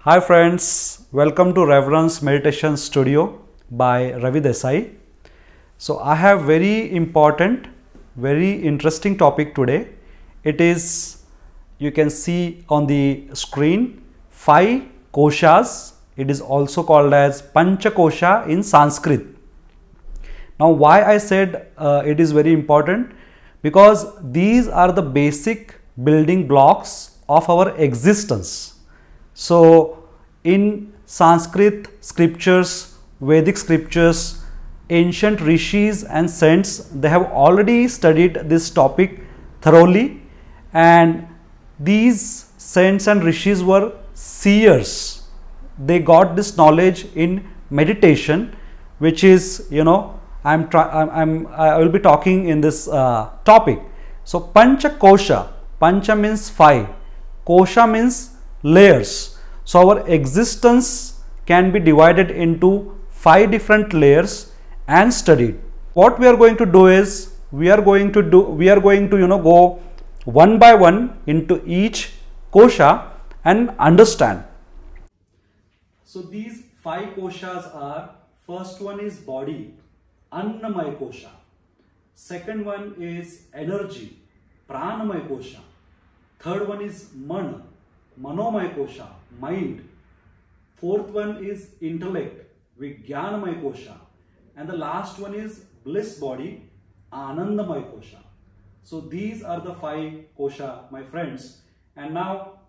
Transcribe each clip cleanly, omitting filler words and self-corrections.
Hi friends, welcome to Reverence Meditation Studio by Ravi Desai. So I have very important, very interesting topic today. It is, you can see on the screen, 5 koshas. It is also called as Pancha Kosha in Sanskrit. Now why I said it is very important? Because these are the basic building blocks of our existence. So in Sanskrit scriptures, Vedic scriptures, ancient rishis and saints, they have already studied this topic thoroughly, and these saints and rishis were seers. They got this knowledge in meditation, which is, I will be talking in this topic. So Pancha Kosha, Pancha means 5, Kosha means layers. So our existence can be divided into 5 different layers and studied. What we are going to do is we are going to go one by one into each kosha and understand. So these 5 koshas are, first one is body, Annamaya kosha. Second one is energy, Pranamaya kosha. Third one is man, Manomaya kosha, mind. Fourth one is intellect, Vijnanamaya kosha. And the last one is bliss body, Anandamaya kosha. So these are the 5 kosha, my friends. And now,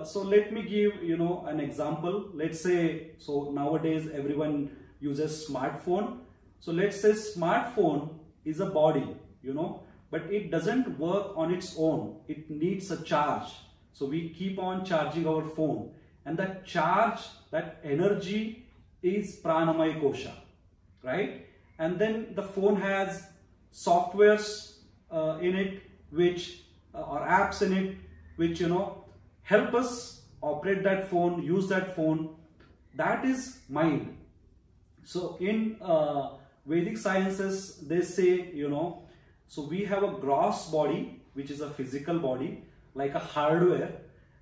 so let me give an example. Let's say, so nowadays everyone uses smartphone. So let's say smartphone is a body, but it doesn't work on its own. It needs a charge. So we keep on charging our phone, and that charge, that energy is Pranamaya kosha, right? And then the phone has softwares in it, which or apps in it, which help us operate that phone, use that phone. That is mind. So in Vedic sciences, they say, so we have a gross body, which is a physical body, like a hardware,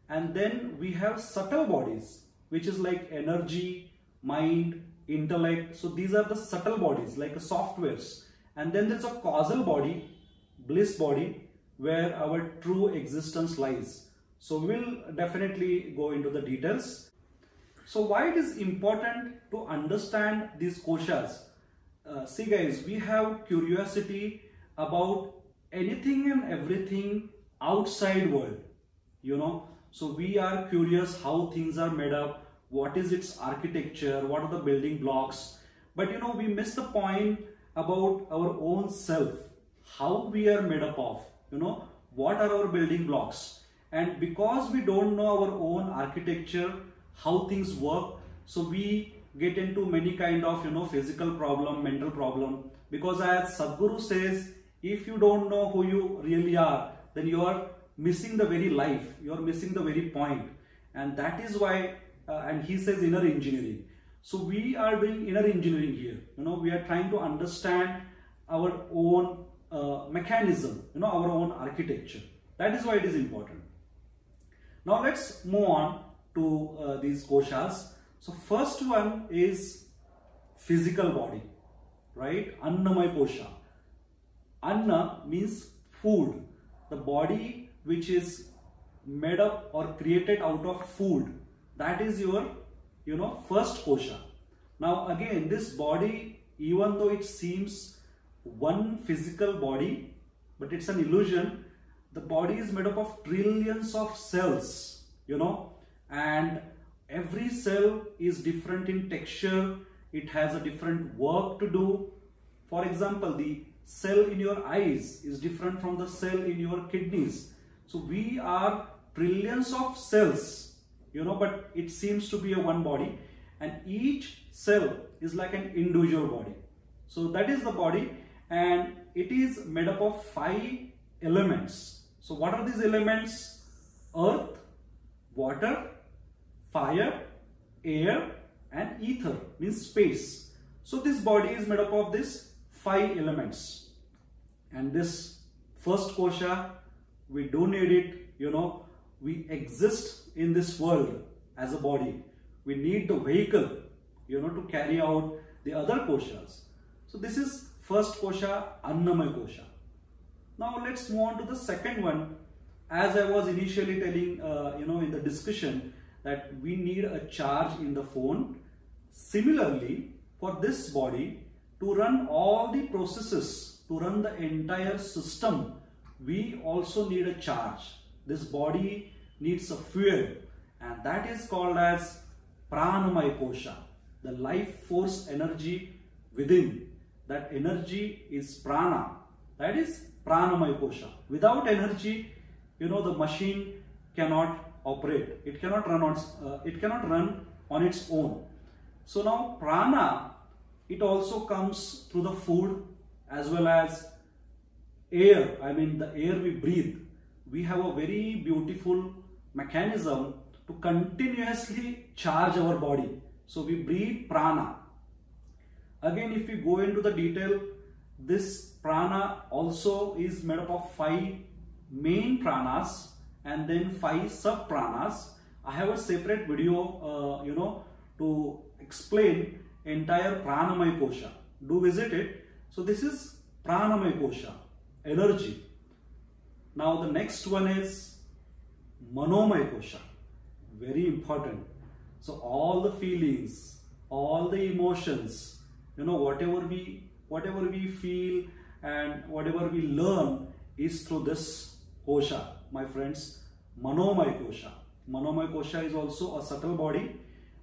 and then we have subtle bodies, which is like energy, mind, intellect. So these are the subtle bodies, like softwares. And then there's a causal body, bliss body, where our true existence lies. So we'll definitely go into the details. So why it is important to understand these koshas? See guys, we have curiosity about anything and everything outside world, so we are curious how things are made up, what is its architecture, what are the building blocks, but we miss the point about our own self, how we are made up of, what are our building blocks. And because we don't know our own architecture, how things work, so we get into many kind of physical problem, mental problem, because as Sadhguru says, if you don't know who you really are, then you are missing the very life, you are missing the very point. And that is why, and he says inner engineering. So we are doing inner engineering here. We are trying to understand our own mechanism, our own architecture. That is why it is important. Now let's move on to these koshas. So first one is physical body, right? Annamaya kosha. Anna means food, the body which is made up or created out of food. That is your, first kosha. Now again, this body, even though it seems one physical body, but it's an illusion. The body is made up of trillions of cells, and every cell is different in texture. It has a different work to do. For example, the cell in your eyes is different from the cell in your kidneys. So we are trillions of cells, but it seems to be a one body, and each cell is like an individual body. So that is the body, and it is made up of 5 elements. So what are these elements? Earth, water, fire, air, and ether, means space. So this body is made up of these 5 elements. And this first kosha, we do need it, we exist in this world as a body, we need the vehicle, to carry out the other koshas. So this is first kosha, Annamaya kosha. Now let's move on to the second one. As I was initially telling, in the discussion, that we need a charge in the phone. Similarly, for this body to run all the processes, to run the entire system, we also need a charge. This body needs a fuel, and that is called as Pranamaya kosha, the life force energy within. That energy is prana. That is Pranamaya kosha. Without energy, the machine cannot operate. It cannot run on its own. So now prana, it also comes through the food as well as air. I mean the air we breathe. We have a very beautiful mechanism to continuously charge our body. So we breathe prana. Again, if we go into the detail, this prana also is made up of 5 main pranas and then 5 sub pranas. I have a separate video, to explain entire Pranamaya kosha. Do visit it. So this is Pranamaya kosha, energy. Now the next one is Manomaya kosha, very important. So all the feelings, all the emotions, whatever we feel and whatever we learn is through this kosha, my friends. Manomaya kosha. Manomaya kosha is also a subtle body,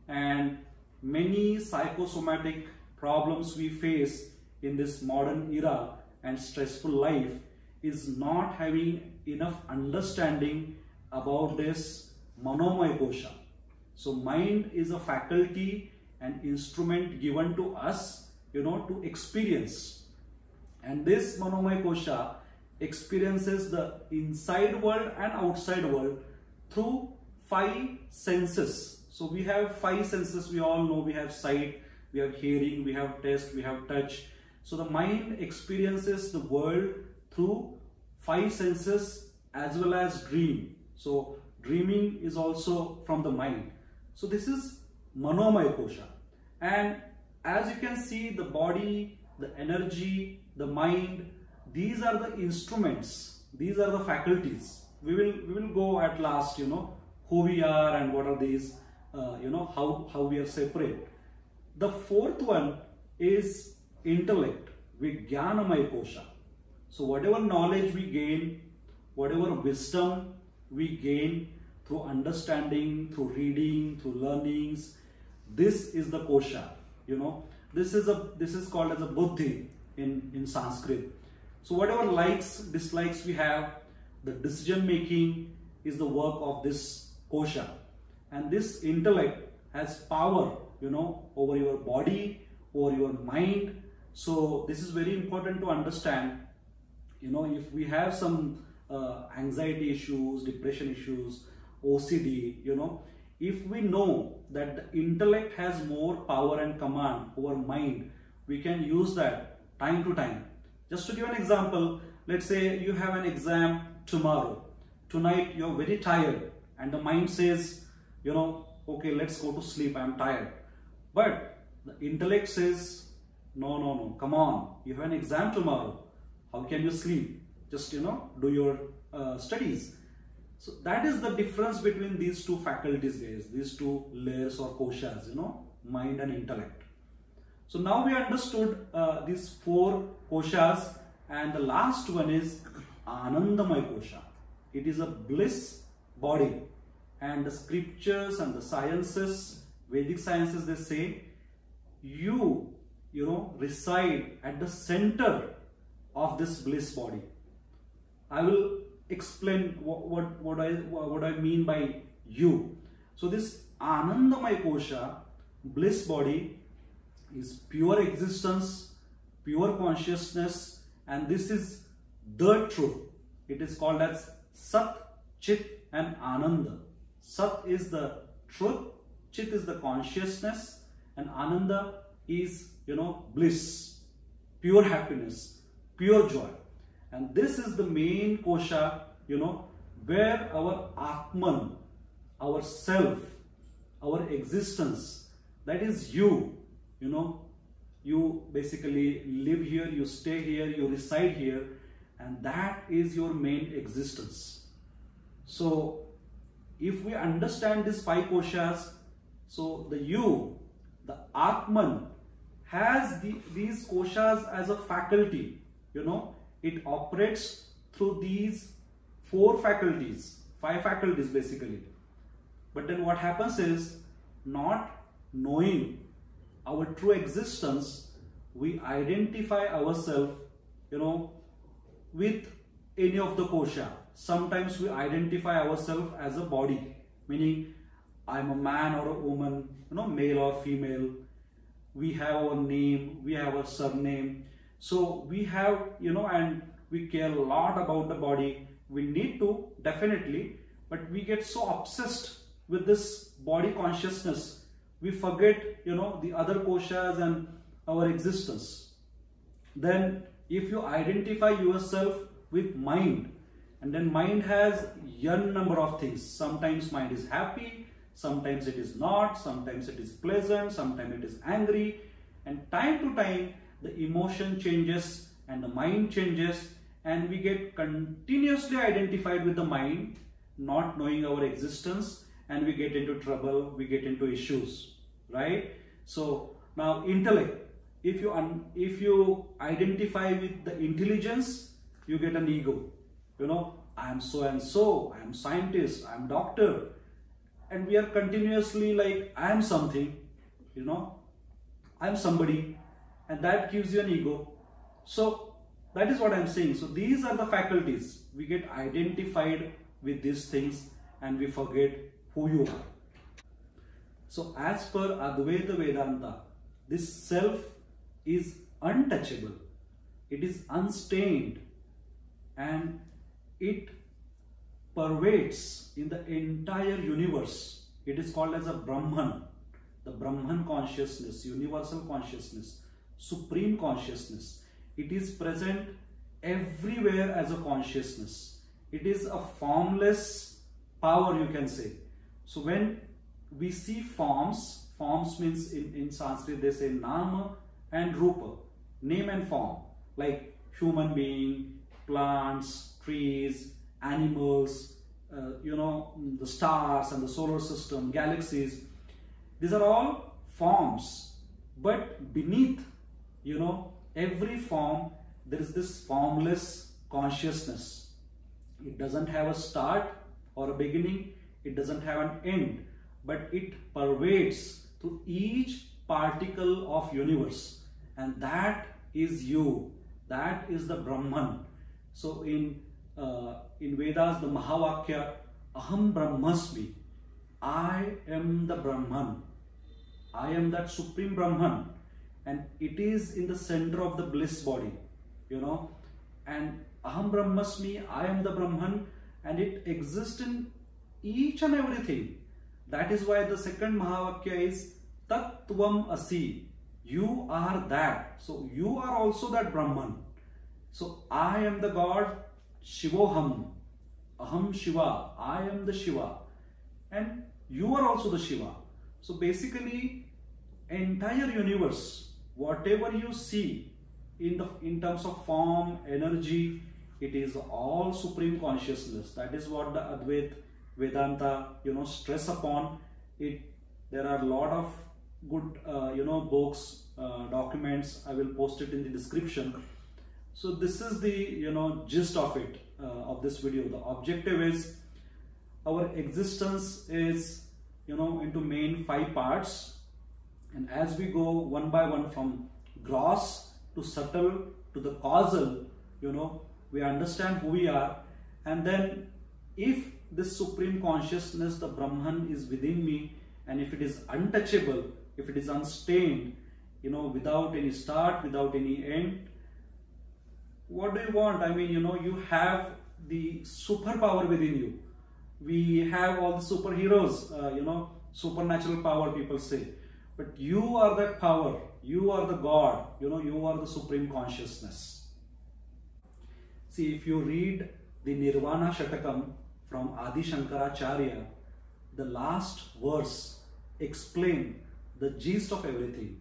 and many psychosomatic problems we face in this modern era and stressful life is not having enough understanding about this Manomaya kosha. So mind is a faculty and instrument given to us, to experience. And this Manomaya kosha experiences the inside world and outside world through 5 senses. So we have 5 senses. We all know we have sight, we have hearing, we have taste, we have touch. So the mind experiences the world through 5 senses as well as dream. So dreaming is also from the mind. So this is Manomaya kosha. And as you can see, the body, the energy, the mind, these are the instruments, these are the faculties. We will go at last, who we are and what are these, how we are separate. The fourth one is intellect, Vijnanamaya kosha. So whatever knowledge we gain, whatever wisdom we gain through understanding, through reading, through learnings, this is the kosha. This is called as a buddhi in Sanskrit. So whatever likes, dislikes we have, the decision making is the work of this kosha. And this intellect has power, over your body, over your mind. So this is very important to understand. If we have some anxiety issues, depression issues, OCD, if we know that the intellect has more power and command over mind, we can use that time to time. Just to give an example, let's say you have an exam tomorrow. Tonight you're very tired and the mind says, okay, let's go to sleep, I'm tired. But the intellect says, no, come on, you have an exam tomorrow. How can you sleep? Just, do your studies. So that is the difference between these two faculties, guys, these two layers or koshas, mind and intellect. So now we understood these 4 koshas, and the last one is Anandamaya kosha. It is a bliss body, and the scriptures and the sciences, Vedic sciences, they say you reside at the center of this bliss body. I will explain what I mean by you. So this Anandamaya kosha, bliss body, is pure existence, pure consciousness, and this is the truth. It is called as Sat, Chit and Ananda. Sat is the truth, Chit is the consciousness, and Ananda is, bliss, pure happiness, pure joy. And this is the main kosha, where our Atman, our self, our existence, that is you. You know, you basically live here, you stay here, you reside here, and that is your main existence. So if we understand these 5 koshas, so the you, the Atman, has these koshas as a faculty. You know, it operates through these 4 faculties, 5 faculties basically. But then what happens is, not knowing our true existence, we identify ourselves, you know, with any of the kosha. Sometimes we identify ourselves as a body, meaning I'm a man or a woman, you know, male or female. We have our name, we have a surname. So we have, you know, and we care a lot about the body. We need to, definitely, but we get so obsessed with this body consciousness, we forget, you know, the other koshas and our existence. Then if you identify yourself with mind, and then mind has n number of things. Sometimes mind is happy, sometimes it is not, sometimes it is pleasant, sometimes it is angry, and time to time the emotion changes and the mind changes, and we get continuously identified with the mind, not knowing our existence, and we get into trouble, we get into issues, right? So now intellect, if you identify with the intelligence, you get an ego. You know, I am so and so, I am scientist, I am doctor, and we are continuously like, I am something, you know, I am somebody, and that gives you an ego. So that is what I am saying. So these are the faculties. We get identified with these things and we forget who you are. So as per Advaita Vedanta, this self is untouchable, it is unstained, and it pervades in the entire universe. It is called as a Brahman, the Brahman consciousness, universal consciousness, supreme consciousness. It is present everywhere as a consciousness. It is a formless power, you can say. So when we see forms, forms means in Sanskrit they say nama and rupa, name and form, like human being, plants, trees, animals, you know, the stars and the solar system, galaxies. These are all forms, but beneath, you know, every form there is this formless consciousness. It doesn't have a start or a beginning, it doesn't have an end, but it pervades through each particle of universe, and that is you, that is the Brahman. So in Vedas, the Mahavakya, Aham Brahmasmi, I am the Brahman, I am that supreme Brahman, and it is in the center of the bliss body, you know, and Aham Brahmasmi, I am the Brahman, and it exists in each and everything. That is why the second Mahavakya is Tat Tvam Asi, you are that. So you are also that Brahman. So I am the God, Shivoham, Aham Shiva, I am the Shiva, and you are also the Shiva. So basically entire universe, whatever you see in terms of form, energy, it is all supreme consciousness. That is what the Advaita Vedanta, you know, stress upon it. There are a lot of good you know, books, documents. I will post it in the description. So this is the, you know, gist of it, of this video. The objective is, our existence is, you know, into main 5 parts, and as we go one by one from gross to subtle to the causal, you know, we understand who we are. And then if this supreme consciousness, the Brahman, is within me, and if it is untouchable, if it is unstained, you know, without any start, without any end, what do you want? I mean, you know, you have the superpower within you. We have all the superheroes, you know, supernatural power, people say. But you are that power. You are the God. You know, you are the supreme consciousness. See, if you read the Nirvana Shatakam from Adi Shankaracharya, the last verse explain the gist of everything.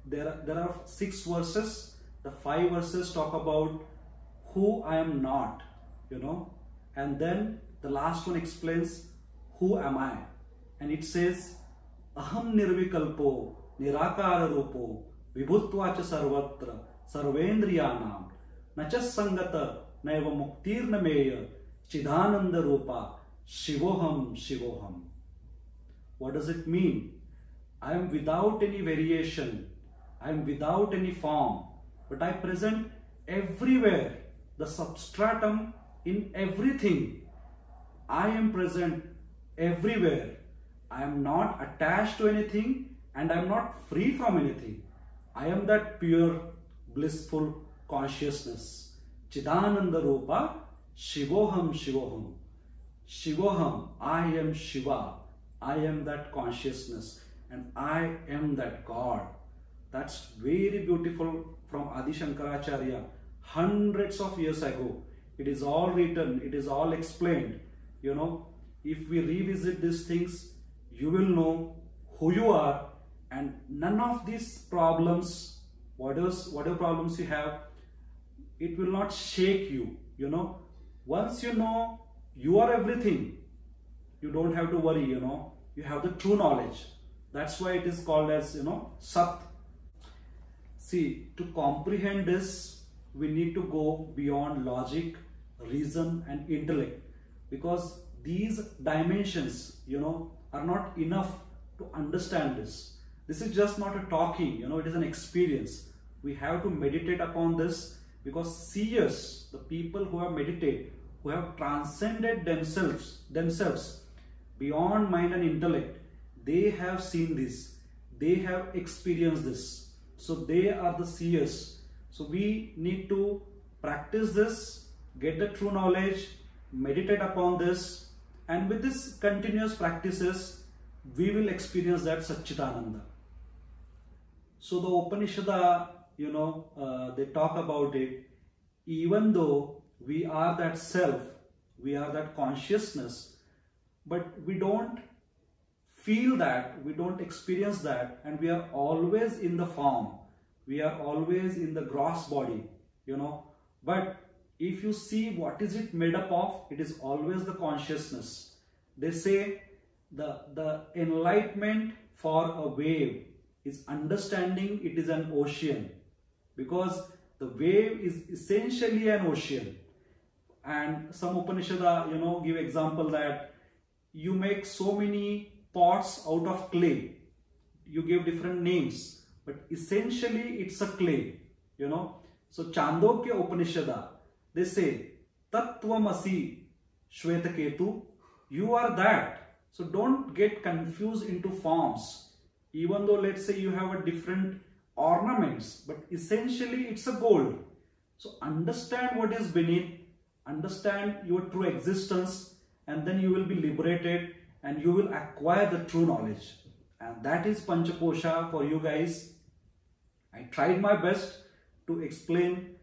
There are 6 verses. The 5 verses talk about who I am not, and then the last one explains who am I, and it says aham nirvikalpo nirakara rupo vibhutvacha sarvatra sarvendriyanam nachas sangata naiva muktirna meya chidananda rupa shivoham shivoham. What does it mean? I am without any variation, I am without any form, but I present everywhere, the substratum in everything. I am present everywhere. I am not attached to anything and I am not free from anything. I am that pure, blissful consciousness. Chidananda Rupa, Shivoham Shivoham. Shivoham, I am Shiva. I am that consciousness and I am that God. That's very beautiful from Adi Shankaracharya. Hundreds of years ago. It is all written, it is all explained. If we revisit these things, you will know who you are, and none of these problems, whatever problems you have, it will not shake you. Once you know you are everything, you don't have to worry. You have the true knowledge. That's why it is called as Sat. See, to comprehend this, we need to go beyond logic, reason and intellect, because these dimensions are not enough to understand this. This is just not a talking, it is an experience. We have to meditate upon this, because seers, the people who have meditated, who have transcended themselves beyond mind and intellect, they have seen this, they have experienced this, so they are the seers. So we need to practice this, get the true knowledge, meditate upon this, and with this continuous practices, we will experience that Satchitananda. So the Upanishad, they talk about it. Even though we are that self, we are that consciousness, but we don't feel that, we don't experience that, and we are always in the form. We are always in the gross body, but if you see what is it made up of, it is always the consciousness. They say the enlightenment for a wave is understanding it is an ocean, because the wave is essentially an ocean. And some Upanishad, give example that you make so many pots out of clay. You give different names, but essentially it's a clay, So Chandogya Upanishad, they say, Tattvamasi Shvetaketu, you are that. So don't get confused into forms. Even though let's say you have a different ornaments, but essentially it's a gold. So understand what is beneath, understand your true existence, and then you will be liberated and you will acquire the true knowledge. And that is Panchakosha for you guys. I tried my best to explain,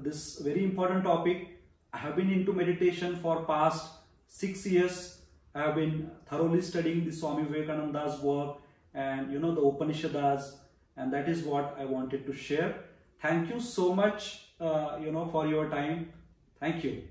this very important topic. I have been into meditation for past 6 years. I have been thoroughly studying the Swami Vivekananda's work and the Upanishads, and that is what I wanted to share. Thank you so much, for your time. Thank you.